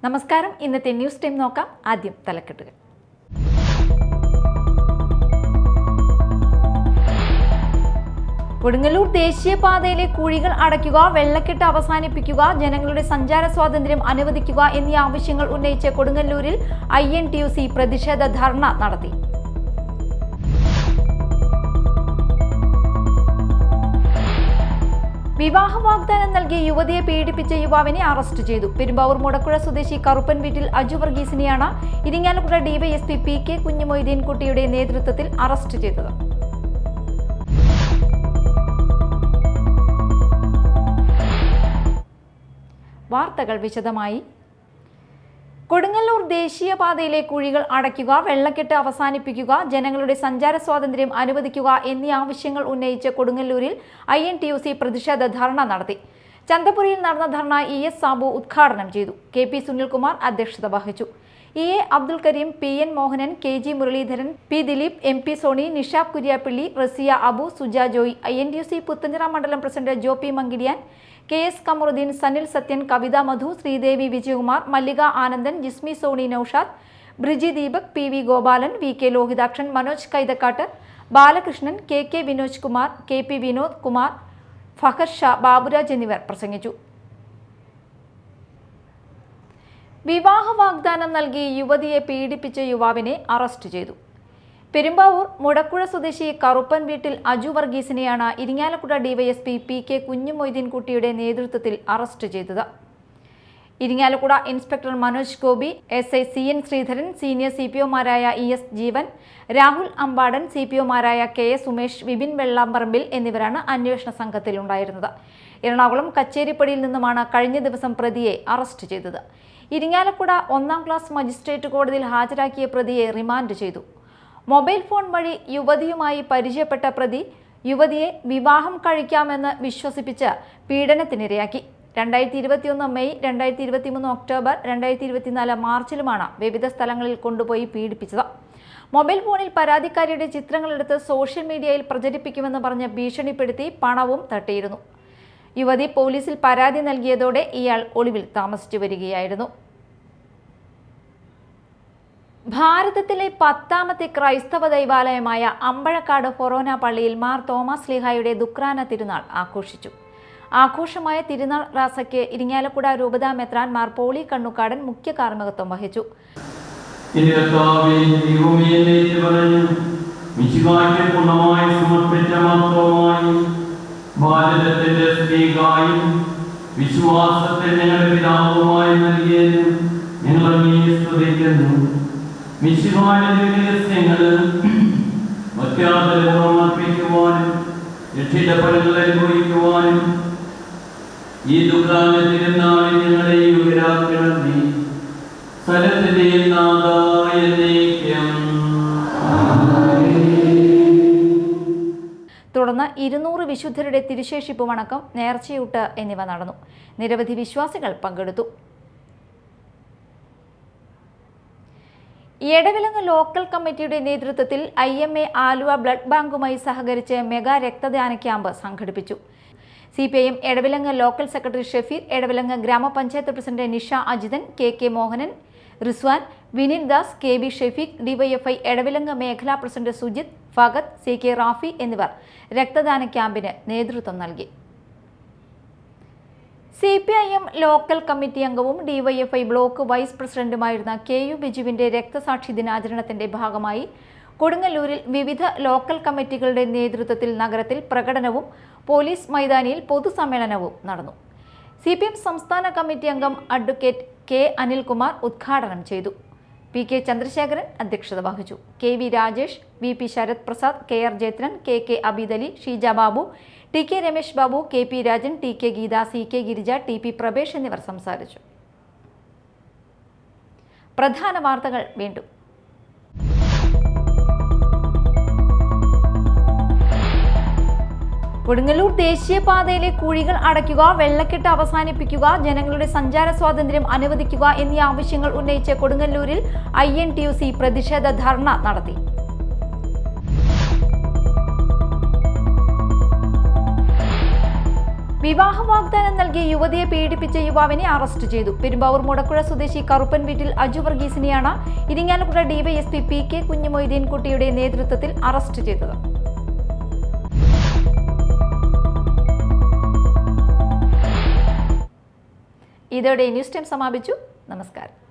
നമസ്കാരം. ഇന്നത്തെ news time നോക്കാം. ആദ്യം തലക്കെട്ടുകൾ. കൊടുങ്ങല്ലൂർ ദേശീയപാതയിലെ കുഴികൾ അടയ്ക്കുക, വെള്ളക്കെട്ട് അവസാനിപ്പിക്കുക, ജനങ്ങളുടെ സഞ്ചാര സ്വാതന്ത്ര്യം അനുവദിക്കുക എന്നീ ആവശ്യങ്ങൾ ഉന്നയിച്ച് കൊടുങ്ങല്ലൂരിൽ INTUC പ്രതിഷേധ ധർണ നടത്തി. വിവാഹ വാഗ്ദാനം നൽകിയ യുവതിയെ പീഡിപ്പിച്ച യുവാവിനെ അറസ്റ്റ് ചെയ്തു. പെരുമ്പാവൂർ മുടക്കുഴ സ്വദേശി കറുപ്പൻ വീട്ടിൽ അജു വർഗീസിനെയാണ് ഇരിങ്ങാലക്കുട DYSP PK കുഞ്ഞുമൊയ്തീൻ കുട്ടിയുടെ നേതൃത്വത്തിൽ അറസ്റ്റ് ചെയ്തത്. വാർത്തകൾ വിശദമായി. കൊടുങ്ങല്ലൂർ ദേശീയപാതയിലെ കുഴികൾ അടയ്ക്കുക, വെള്ളക്കെട്ട് അവസാനിപ്പിക്കുക, ജനങ്ങളുടെ സഞ്ചാര സ്വാതന്ത്ര്യം അനുവദിക്കുക എന്നീ ആവശ്യങ്ങൾ ഉന്നയിച്ച് കൊടുങ്ങല്ലൂരിൽ INTUC പ്രതിഷേധ ധർണ നടത്തി. ചന്തപുരയിൽ നടന്ന ധർണ ES സാബു ഉദ്ഘാടനം ചെയ്തു. KP സുനിൽകുമാർ അധ്യക്ഷത വഹിച്ചു. EA Abdul Kareem, PN Mohanan, KG Muraleedharan, P Dileep, MP Soni, Nishab Kuriappilly, Rasiya Abu, Suja Joy, INTUC Puthenchira മണ്ഡലം president Jopi Mankidiyan, KS Kamaruddin, Sanil Sathyan, Kavitha Madhu, Sreedevi Vijayakumar, Mallika Anandan, Jismi Soni Noushad, Briji Deepak, PV Gopalan, VK Lohithakshan, Manoj Kaithakkattu, Balakrishnan, KK Vinoj Kumar, KP Vinod Kumar, Fahar Shah, Baburaj എന്നിവർ പ്രസംഗിച്ചു. വിവാഹ വാഗ്ദാനം നൽകി യുവതിയെ പീഡിപ്പിച്ച യുവാവിനെ അറസ്റ്റ് ചെയ്തു. പെരുമ്പാവൂർ മുടക്കുഴ സ്വദേശി കറുപ്പൻ വീട്ടിൽ അജു വർഗീസിനെയാണ് ഇരിങ്ങാലക്കുട DYSP PK കുഞ്ഞുമൊയ്തീൻ കുട്ടിയുടെ നേതൃത്വത്തിൽ അറസ്റ്റ് ചെയ്തത്. Irinjalakuda inspector Manoj Gopi, SI CN Sreedharan, senior CPOമാരായ ES ജീവൻ, രാഹുൽ അമ്പാടൻ, CPOമാരായ KS സുമേഷ്, വിപിൻ വെള്ളാമ്പറമ്പിൽ എന്നിവരാണ് അന്വേഷണ സംഘത്തിലുണ്ടായിരുന്നത്. എറണാകുളം കച്ചേരിപ്പടിയിൽ നിന്നുമാണ് കഴിഞ്ഞ ദിവസം പ്രതിയെ അറസ്റ്റ് ചെയ്തത്. ഇരിങ്ങാലക്കുട 1ാം ക്ലാസ് മജിസ്ട്രേറ്റ് കോടതിയിൽ ഹാജരാക്കിയ പ്രതിയെ റിമാൻഡ് ചെയ്തു. മൊബൈൽ ഫോൺ വഴി യുവതിയുമായി പരിചയപ്പെട്ട പ്രതി യുവതിയെ വിവാഹം കഴിക്കാമെന്ന് വിശ്വസിപ്പിച്ച് പീഡനത്തിനിരയാക്കി. 2021 മെയ്, 2023 ഒക്ടോബർ, 2024 മാർച്ചിലുമാണ് വിവിധ സ്ഥലങ്ങളിൽ കൊണ്ടുപോയി പീഡിപ്പിച്ചത്. മൊബൈൽ ഫോണിൽ പരാതിക്കാരിയുടെ ചിത്രങ്ങളെടുത്ത് സോഷ്യൽ മീഡിയയിൽ പ്രചരിപ്പിക്കുമെന്ന് പറഞ്ഞ് ഭീഷണിപ്പെടുത്തി പണവും തട്ടിയിരുന്നു. യുവതി പോലീസിൽ പരാതി നൽകിയതോടെ ഇയാൾ ഒളിവിൽ താമസിച്ചു വരികയായിരുന്നു. ഭാരതത്തിലെ 10ാമത്തെ ക്രൈസ്തവ ദൈവാലയമായ അമ്പഴക്കാട് ഫൊറോന പള്ളിയിൽ മാർ തോമസ് ലീഹായുടെ ദുക്രാന തിരുനാൾ ആഘോഷിച്ചു. ആഘോഷമായ തിരുനാൾ റാസയ്ക്ക് ഇരിങ്ങാലക്കുട രൂപതാ മെത്രാൻ മാർ പോളി കണ്ണുക്കാടൻ മുഖ്യ കാർമ്മികത്വം വഹിച്ചു. ഈ ദുഃഖാനത്തിൽ ഞങ്ങളെ ഉയരാക്കണമേ. സ്ഥലത്തിന്റെയും നാഥായ നീക്കം. തുടർന്ന് 200 വിശുദ്ധരുടെ തിരുശേഷിപ്പ് വണക്കം, നേർച്ചയൂട്ട് എന്നിവ നടന്നു. നിരവധി വിശ്വാസികൾ പങ്കെടുത്തു. എടവിലങ്ങ് ലോക്കൽ കമ്മിറ്റിയുടെ നേതൃത്വത്തിൽ IMA ആലുവ ബ്ലഡ് ബാങ്കുമായി സഹകരിച്ച് മെഗാ രക്തദാന ക്യാമ്പ് സംഘടിപ്പിച്ചു. CPIM Edavilangu local secretary Shefeer, Edavilangu grama panchayat president Nisha Ajithan, KK Mohanan, Rizwan, Vineeth Das, KB Shefeeq, DYFI Edavilangu മേഖലാ പ്രസിഡന്റ് സുജിത്, ഫഗത്, CK റാഫി എന്നിവർ രക്തദാന ക്യാമ്പിന് നേതൃത്വം നൽകി. CPIM ലോക്കൽ കമ്മിറ്റി അംഗവും DYFI ബ്ലോക്ക് വൈസ് പ്രസിഡന്റുമായിരുന്ന KU ബിജുവിന്റെ രക്തസാക്ഷി ദിനാചരണത്തിന്റെ ഭാഗമായി കൊടുങ്ങല്ലൂരിൽ വിവിധ ലോക്കൽ കമ്മിറ്റികളുടെ നേതൃത്വത്തിൽ നഗരത്തിൽ പ്രകടനവും പോലീസ് മൈതാനിയിൽ പൊതുസമ്മേളനവും നടന്നു. CPIM സംസ്ഥാന കമ്മിറ്റി അംഗം അഡ്വക്കേറ്റ് K അനിൽകുമാർ ഉദ്ഘാടനം ചെയ്തു. PK ചന്ദ്രശേഖരൻ അധ്യക്ഷത വഹിച്ചു. KV Rajesh, VP Sarath Prasad, KR Jayathran, KK Abidali, Sheeja Babu, TK Ramesh Babu, KP Rajan, TK Geetha, CK Girija, TP Prabhesh എന്നിവർ സംസാരിച്ചു. പ്രധാന വാർത്തകൾ വീണ്ടും. കൊടുങ്ങല്ലൂർ ദേശീയപാതയിലെ കുഴികൾ അടയ്ക്കുക, വെള്ളക്കെട്ട് അവസാനിപ്പിക്കുക, ജനങ്ങളുടെ സഞ്ചാര സ്വാതന്ത്ര്യം അനുവദിക്കുക എന്നീ ആവശ്യങ്ങൾ ഉന്നയിച്ച് കൊടുങ്ങല്ലൂരിൽ INTUC പ്രതിഷേധ ധർണ നടത്തി. വിവാഹ വാഗ്ദാനം നൽകി യുവതിയെ പീഡിപ്പിച്ച യുവാവിനെ അറസ്റ്റ് ചെയ്തു. പെരുമ്പാവൂർ മുടക്കുഴ സ്വദേശി കറുപ്പൻ വീട്ടിൽ അജു വർഗീസിനെയാണ് ഇരിങ്ങാലക്കുട ഡിവൈഎസ്പി PK കുഞ്ഞുമൊയ്തീൻ കുട്ടിയുടെ നേതൃത്വത്തിൽ അറസ്റ്റ് ചെയ്തത്. ഇതോടെ ന്യൂസ് ടൈം സമാപിച്ചു. നമസ്കാരം.